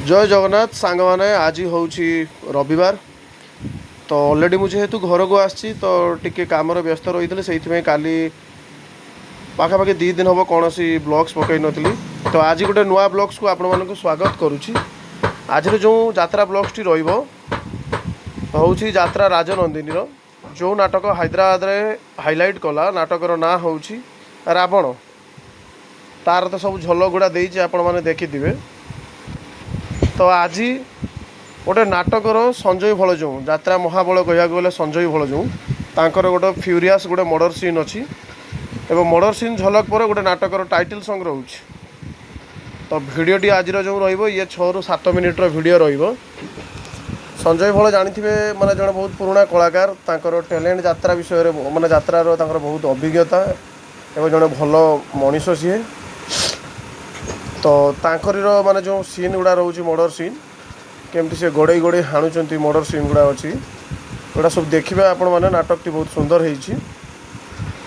जय जगन्नाथ सांग मैंने आज हूँ रविवार तो ऑलरेडी मुझे जेहेतु घर को आसी तो टिके काम व्यस्त रही थे से काली पाखापाखि 2 दिन हम कौन सी ब्लॉग्स पकई नी तो आज गोटे नुआ ब्लॉग्स को आपण मानक स्वागत करुच्ची। आज जो यात्रा ब्लॉग्स टी हूँ यात्रा राजनंदिनी जो नाटक हैदराबाद रे हाईलाइट कला नाटकर ना हूँ रावण तार तो सब झल गुड़ा देती आपण मैंने देखिथे। तो आज गोटे नाटकर संजय भल जो यात्रा महाबल कह गले संजय भल जो तांकर गोटे फ्यूरियस गोटे मर्डर सीन अच्छी एवं मर्डर सीन झलक पर गोटे नाटकर टाइटल सॉन्ग रोच। तो भिडटी आज जो ये 6 ରୁ 7 मिनिट्र भिडियो संजय भल जानी मैंने जड़े बहुत पुराना कलाकार तांकर टैलेंट यात्रा विषय माने यात्रार बहुत अभिज्ञता एवं जड़े भल मनीष सी तो तांकर माने जो सीन गुड़ा रोच मर्डर सीन केमती से गोड़े गोड़े हाणुंट मर्डर सीन गुड़ा अच्छी गुड़ा सब देखिए आपण मैंने नाटकटी बहुत सुंदर होती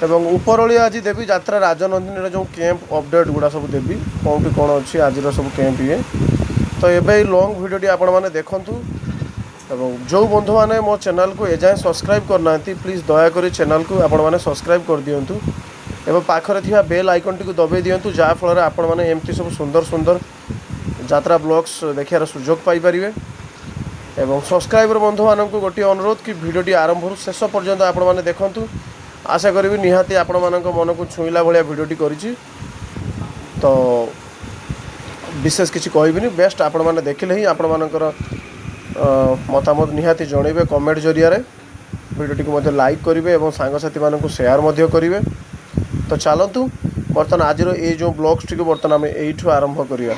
एवं उपरली आज देवी यात्रा राजनंदिनी जो कैंप अपडेट गुड़ा सब देवी कौटी कौन अच्छी आज सब कैंप ये तो ये लॉन्ग भिडियोटी आपण मैंने देखूँ एवं जो बंधु मैंने मो चैनल को एजाएँ सब्सक्राइब करना प्लीज़ दयाकोरी चैनल को आपण मैंने सब्सक्राइब कर दिंतु एवं पाखरे थिबा बेल आइकन टी दबाई दिंतु जहाँफल आपण मैंने एमती सब सुंदर सुंदर यात्रा ब्लॉग्स देखार सुजोग पाइपर एवं सब्सक्राइबर बंधु मानक गोटे अनुरोध कि भिडियोटी आरंभ शेष पर्यंत आपण मैंने देखूँ आशा करी निहाती आपण मानक मन को छुईला भाया भिडियोटी करी तो विशेष किसी कहबी बेस्ट आपण मैंने देखिले ही आपण मानकर मतामत निहाती जनइबे कमेंट जरिया भिडियोटी को लाइक करेंगे और सांगसाथी मानक शेयर करेंगे। तो चलतु बर्तमान आज ये जो ब्लॉग्स टी बर्तमान आम यू आरंभ करिया।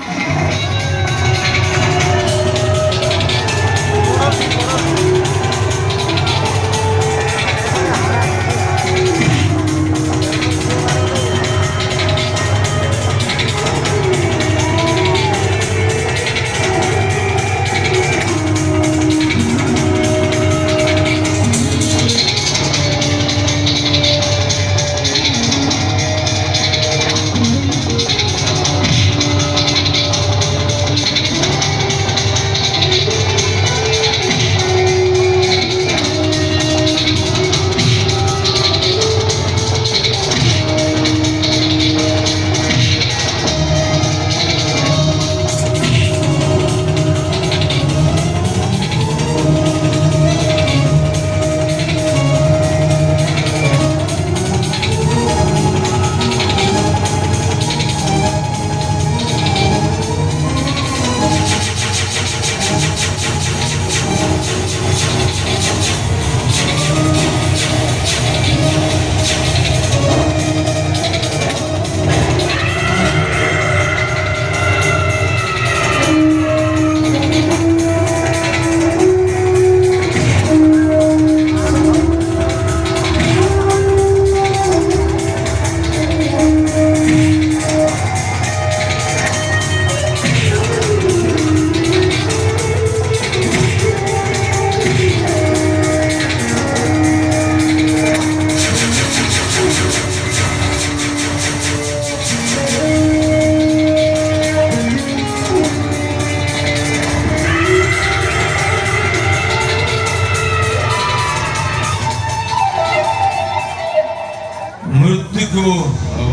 मृत्यु को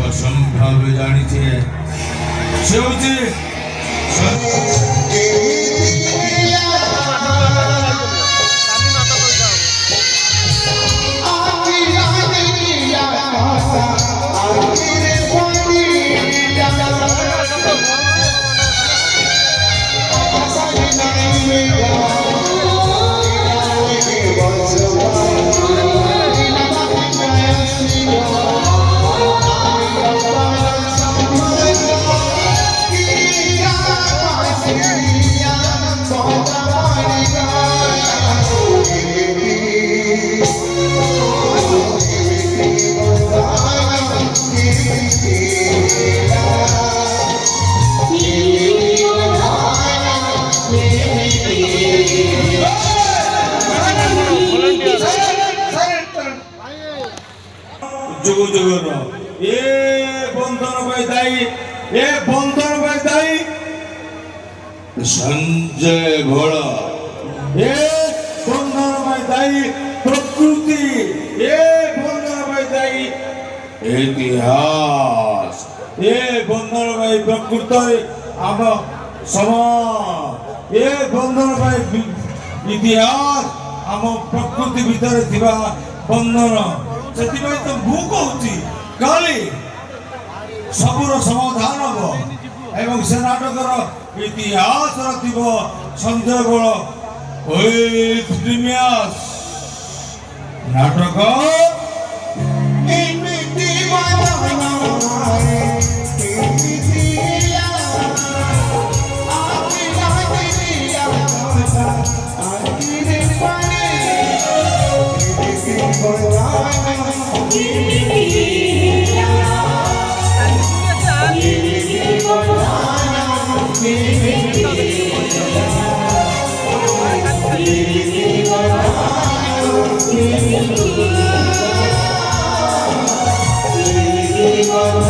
असंभव जानी चाहिए जुग जुग ये बंधन दायी সঞ্জয় ঘোড়া এ বন্ধনময় দায়ী প্রকৃতি এ বন্ধনময় দায়ী ইতিহাস এ বন্ধনময় প্রকৃতি ଆମ ସମାଜ ଏ ବନ୍ଧନ ପାଇଁ ଇତିହାସ ଆମ ପ୍ରକୃତି ଭିତରେ ଥିବା ବନ୍ଧନ ସେଥିପାଇଁ ତ ମୁଁ କହୁଛି କାଲି ସବୁର ସମାଧାନ ହବ ଏବଂ ସେ ନାଟକର ଇତିହାସର ଥିବ ସଞ୍ଜୟ ବଳ ନାଟକ Thank you.